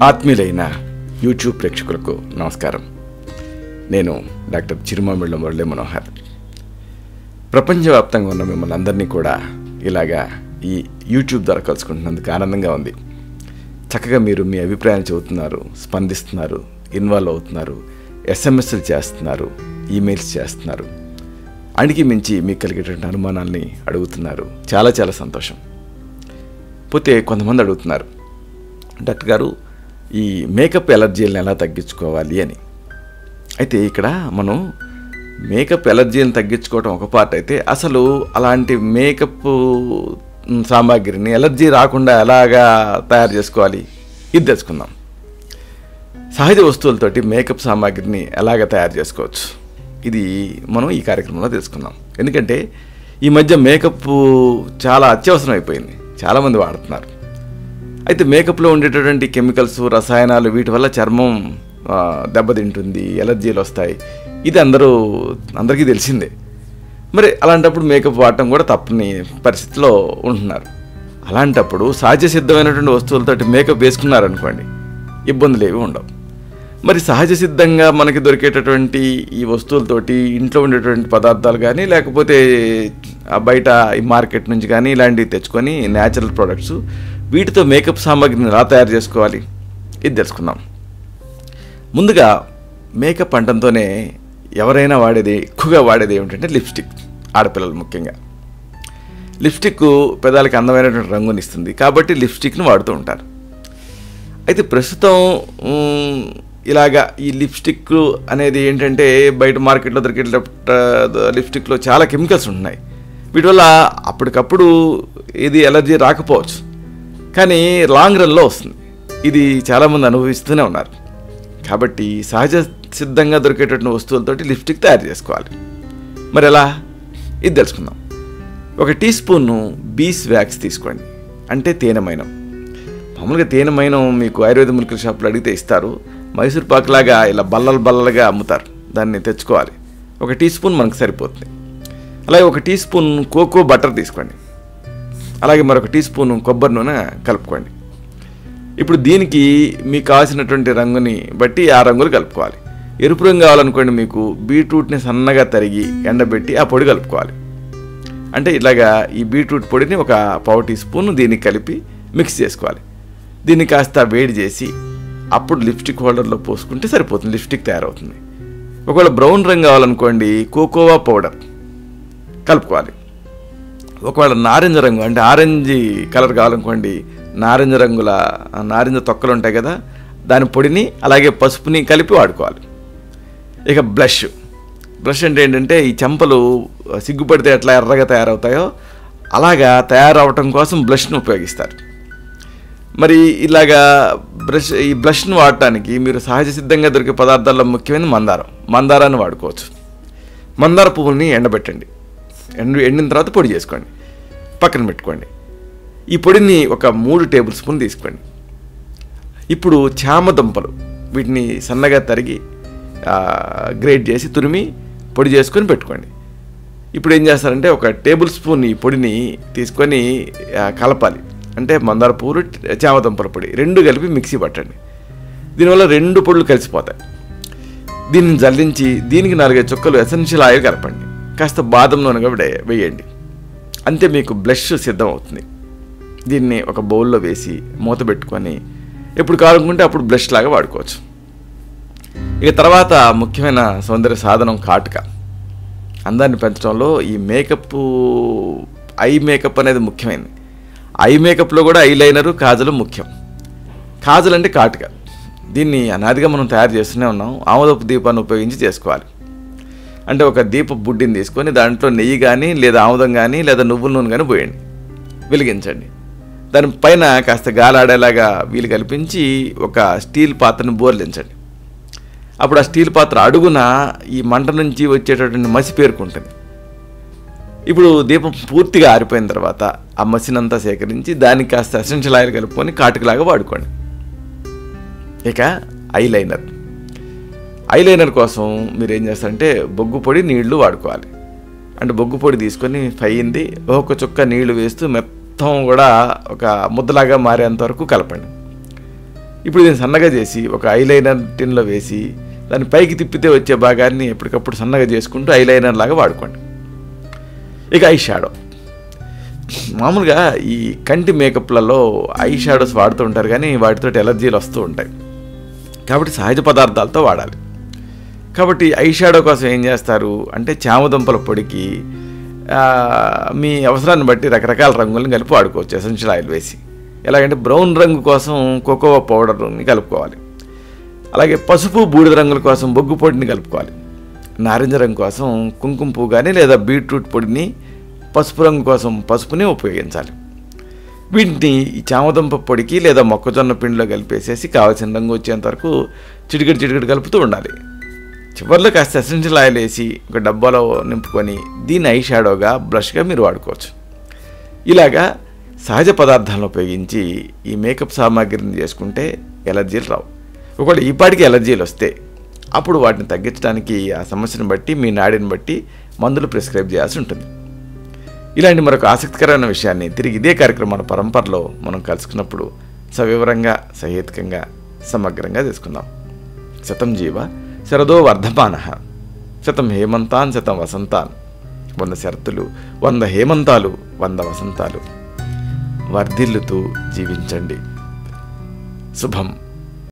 ఆత్మీయులైన YouTube ప్రేక్షకులకు నమస్కారం. నేను డాక్టర్ చిరుమామిళ్ళ మురళి మనోహర్. ప్రపంచవ్యాప్తంగా ఉన్న మిమ్మల్ని అందరినీ కూడా ఇలాగా ఈ యూట్యూబ్ ద్వారా కలుసుకుంటున్నందుకు ఆనందంగా ఉంది. చక్కగా మీరు మీ అభిప్రాయాలు చెబుతున్నారు, స్పందిస్తున్నారు, ఇన్వాల్వ్ అవుతున్నారు, ఎస్ఎంఎస్లు చేస్తున్నారు, ఈమెయిల్స్ చేస్తున్నారు. అడిగి మించి మీకు కలిగేటువంటి అనుమానాల్ని అడుగుతున్నారు. చాలా చాలా సంతోషం. పోతే కొంతమంది అడుగుతున్నారు, డాక్టర్ గారు ఈ మేకప్ ఎలర్జీలను ఎలా తగ్గించుకోవాలి అని. అయితే ఇక్కడ మనం మేకప్ ఎలర్జీని తగ్గించుకోవడం ఒక పార్ట్ అయితే, అసలు అలాంటి మేకప్ సామాగ్రిని ఎలర్జీ రాకుండా ఎలాగా తయారు చేసుకోవాలి ఇది తెలుసుకుందాం. సహజ వస్తువులతోటి మేకప్ సామాగ్రిని ఎలాగ తయారు చేసుకోవచ్చు ఇది మనం ఈ కార్యక్రమంలో తెలుసుకుందాం. ఎందుకంటే ఈ మధ్య మేకప్ చాలా అత్యవసరం అయిపోయింది, చాలామంది వాడుతున్నారు. అయితే మేకప్లో ఉండేటటువంటి కెమికల్స్, రసాయనాలు, వీటి వల్ల చర్మం దెబ్బతింటుంది, ఎలర్జీలు వస్తాయి. ఇది అందరికీ తెలిసిందే. మరి అలాంటప్పుడు మేకప్ వాడటం కూడా తప్పని పరిస్థితిలో ఉంటున్నారు. అలాంటప్పుడు సహజ సిద్ధమైనటువంటి వస్తువులతోటి మేకప్ వేసుకున్నారనుకోండి, ఇబ్బందులు ఏవి ఉండవు. మరి సహజ సిద్ధంగా మనకి దొరికేటటువంటి ఈ వస్తువులతోటి ఇంట్లో ఉండేటువంటి పదార్థాలు కానీ, లేకపోతే బయట ఈ మార్కెట్ నుంచి కానీ ఇలాంటివి తెచ్చుకొని న్యాచురల్ ప్రోడక్ట్స్, వీటితో మేకప్ సామాగ్రిని ఎలా తయారు చేసుకోవాలి ఇది తెలుసుకుందాం. ముందుగా మేకప్ అంటంతోనే ఎవరైనా ఎక్కువగా వాడేది ఏమిటంటే లిప్స్టిక్. ఆడపిల్లలు ముఖ్యంగా లిప్స్టిక్ పెదాలకి అందమైనటువంటి రంగుని ఇస్తుంది కాబట్టి లిప్స్టిక్ని వాడుతూ ఉంటారు. అయితే ప్రస్తుతం ఇలాగా ఈ లిప్స్టిక్ అనేది ఏంటంటే బయట మార్కెట్లో దొరికే లిప్స్టిక్లో చాలా కెమికల్స్ ఉంటున్నాయి. వీటి వల్ల అప్పటికప్పుడు ఇది ఎలర్జీ రాకపోవచ్చు, కానీ లాంగ్ రన్లో వస్తుంది. ఇది చాలామంది అనుభవిస్తూనే ఉన్నారు. కాబట్టి సహజ సిద్ధంగా దొరికేటటువంటి వస్తువులతోటి లిప్స్టిక్ తయారు చేసుకోవాలి. మరి ఎలా ఇది తెలుసుకుందాం. 1 టీ స్పూన్ బీస్ వ్యాక్స్ తీసుకోండి, అంటే తేనెమైనం. మామూలుగా తేనెమైనం మీకు ఆయుర్వేద మెడికల్ షాప్లో అడిగితే ఇస్తారు. మైసూర్ పాకులాగా ఇలా బల్లలుగా అమ్ముతారు, దాన్ని తెచ్చుకోవాలి. 1 టీ స్పూన్ మనకు సరిపోతుంది. అలాగే 1 టీ స్పూన్ కోకో బటర్ తీసుకోండి. అలాగే మరొక టీ స్పూన్ కొబ్బరి నూనె కలుపుకోండి. ఇప్పుడు దీనికి మీకు కావాల్సినటువంటి రంగుని బట్టి ఆ రంగులు కలుపుకోవాలి. ఎరుపు రంగు కావాలనుకోండి, మీకు బీట్రూట్ని సన్నగా తరిగి ఎండబెట్టి ఆ పొడి కలుపుకోవాలి. అంటే ఇలాగా ఈ బీట్రూట్ పొడిని 1/4 టీ స్పూన్ దీనికి కలిపి మిక్స్ చేసుకోవాలి. దీన్ని కాస్త వేడి చేసి అప్పుడు లిప్స్టిక్ హోల్డర్లో పోసుకుంటే సరిపోతుంది, లిప్స్టిక్ తయారవుతుంది. ఒకవేళ బ్రౌన్ రంగు కావాలనుకోండి, కోకోవా పౌడర్ కలుపుకోవాలి. ఒకవేళ నారింజ రంగు అంటే ఆరెంజ్ కలర్ కావాలనుకోండి, నారింజ తొక్కలు ఉంటాయి కదా, దాని పొడిని అలాగే పసుపుని కలిపి వాడుకోవాలి. ఇక బ్లష్ అంటే ఏంటంటే ఈ చెంపలు సిగ్గుపడితే ఎట్లా ఎర్రగా తయారవుతాయో అలాగా తయారవటం కోసం బ్లష్ను ఉపయోగిస్తారు. మరి ఇలాగా ఈ బ్లష్ను వాడటానికి మీరు సహజ సిద్ధంగా దొరికే పదార్థాల్లో ముఖ్యమైనది మందారాన్ని వాడుకోవచ్చు. మందార పువ్వుని ఎండబెట్టండి. ఎండిన తర్వాత పొడి చేసుకోండి, పక్కన పెట్టుకోండి. ఈ పొడిని 3 టేబుల్ స్పూన్ తీసుకోండి. ఇప్పుడు చామదుంపలు, వీటిని సన్నగా తరిగి గ్రేట్ చేసి తురిమి పొడి చేసుకొని పెట్టుకోండి. ఇప్పుడు ఏం చేస్తారంటే 1 టేబుల్ స్పూన్ ఈ పొడిని తీసుకొని కలపాలి. అంటే మందార పువ్వులు, చామదుంపల పొడి 2 కలిపి మిక్సీ పట్టండి. దీనివల్ల 2 పొడులు కలిసిపోతాయి. దీన్ని జల్లించి దీనికి 4-5 చుక్కలు ఎసెన్షియల్ ఆయిల్ కలపండి. కాస్త బాదం నూనె కూడా వేయండి. అంతే, మీకు బ్లష్ సిద్ధం అవుతుంది. దీన్ని ఒక బౌల్లో వేసి మూత పెట్టుకొని ఎప్పుడు కావాలనుకుంటే అప్పుడు బ్లష్ లాగా వాడుకోవచ్చు. ఇక తర్వాత ముఖ్యమైన సౌందర్య సాధనం కాటుక. అందాన్ని పెంచడంలో ఈ ఐ మేకప్ అనేది ముఖ్యమైనది. ఐ మేకప్లో కూడా ఐలైనరు, కాజలు ముఖ్యం. కాజల్ అంటే కాటుక. దీన్ని అనాదిగా మనం తయారు చేస్తూనే ఉన్నాం. ఆముదపు దీపాన్ని ఉపయోగించి చేసుకోవాలి. అంటే ఒక దీప బుడ్డిని తీసుకొని దాంట్లో నెయ్యి కానీ, లేదా ఆముదం కానీ, లేదా నువ్వుల నూనె కానీ పోయండి, వెలిగించండి. దానిపైన కాస్త గాలాడేలాగా వీలు కల్పించి ఒక స్టీల్ పాత్రని బోర్లించండి. అప్పుడు ఆ స్టీల్ పాత్ర అడుగున ఈ మంట నుంచి వచ్చేటటువంటి మసి పేరుకుంటుంది. ఇప్పుడు దీపం పూర్తిగా ఆరిపోయిన తర్వాత ఆ మసినంతా సేకరించి దానికి కాస్త ఎసెన్షియల్ ఆయిల్ కలుపుకొని కాటుకలాగా వాడుకోండి. ఇక ఐలైనర్ కోసం మీరు ఏం చేస్తారంటే బొగ్గు పొడి, నీళ్లు వాడుకోవాలి. అంటే బొగ్గు పొడి తీసుకొని ఫైంది ఒక చుక్క నీళ్లు వేస్తూ మొత్తం కూడా ఒక ముద్దలాగా మారేంత వరకు కలపండి. ఇప్పుడు దీన్ని సన్నగా చేసి ఒక ఐలైనర్ టిన్లో వేసి దాన్ని పైకి తిప్పితే వచ్చే భాగాన్ని ఎప్పటికప్పుడు సన్నగా చేసుకుంటూ ఐలైనర్ లాగా వాడుకోండి. ఇక ఐ షాడో. మామూలుగా ఈ కంటి మేకప్లలో ఐ షాడోస్ వాడుతూ ఉంటారు, కానీ వాటితో ఎలర్జీలు వస్తూ ఉంటాయి. కాబట్టి సహజ పదార్థాలతో వాడాలి. కాబట్టి ఐ షాడో కోసం ఏం చేస్తారు అంటే చామదుంపల పొడికి మీ అవసరాన్ని బట్టి రకరకాల రంగులను కలిపి వాడుకోవచ్చు. ఎసెన్షియల్ ఆయిల్ వేసి ఎలాగంటే బ్రౌన్ రంగు కోసం కోకోవా పౌడర్ని కలుపుకోవాలి. అలాగే పసుపు బూడిద రంగుల కోసం బొగ్గు పొడిని కలుపుకోవాలి. నారింజ రంగు కోసం కుంకుమ పువ్వు కానీ లేదా బీట్రూట్ పొడిని, పసుపు రంగు కోసం పసుపుని ఉపయోగించాలి. వీటిని ఈ చామదుంప పొడికి లేదా మొక్కజొన్న పిండిలో కలిపేసేసి కావాల్సిన రంగు వచ్చేంత వరకు చిటికెడు కలుపుతూ ఉండాలి. చివరిలో కాస్త ఎసెన్షియల్ ఆయిల్ వేసి ఒక డబ్బాలో నింపుకొని దీన్ని ఐ షాడోగా బ్రష్గా మీరు వాడుకోవచ్చు. ఇలాగా సహజ పదార్థాలను ఉపయోగించి ఈ మేకప్ సామాగ్రిని చేసుకుంటే ఎలర్జీలు రావు. ఒకవేళ ఈపాటికి ఎలర్జీలు వస్తే అప్పుడు వాటిని తగ్గించడానికి ఆ సమస్యను బట్టి మీ నాడిని బట్టి మందులు ప్రిస్క్రైబ్ చేయాల్సి ఉంటుంది. ఇలాంటి మరొక ఆసక్తికరమైన విషయాన్ని తిరిగి ఇదే కార్యక్రమాల పరంపరలో మనం కలుసుకున్నప్పుడు సవివరంగా, సహేతుకంగా, సమగ్రంగా తెలుసుకుందాం. శతం జీవ శరదో వర్ధమానః, శతం హేమంతాన్ శతం వసంతాన్. 100 శరతులు, 100 హేమంతాలు, 100 వసంతాలు. వర్ధిల్లుతూ జీవించండి. శుభం.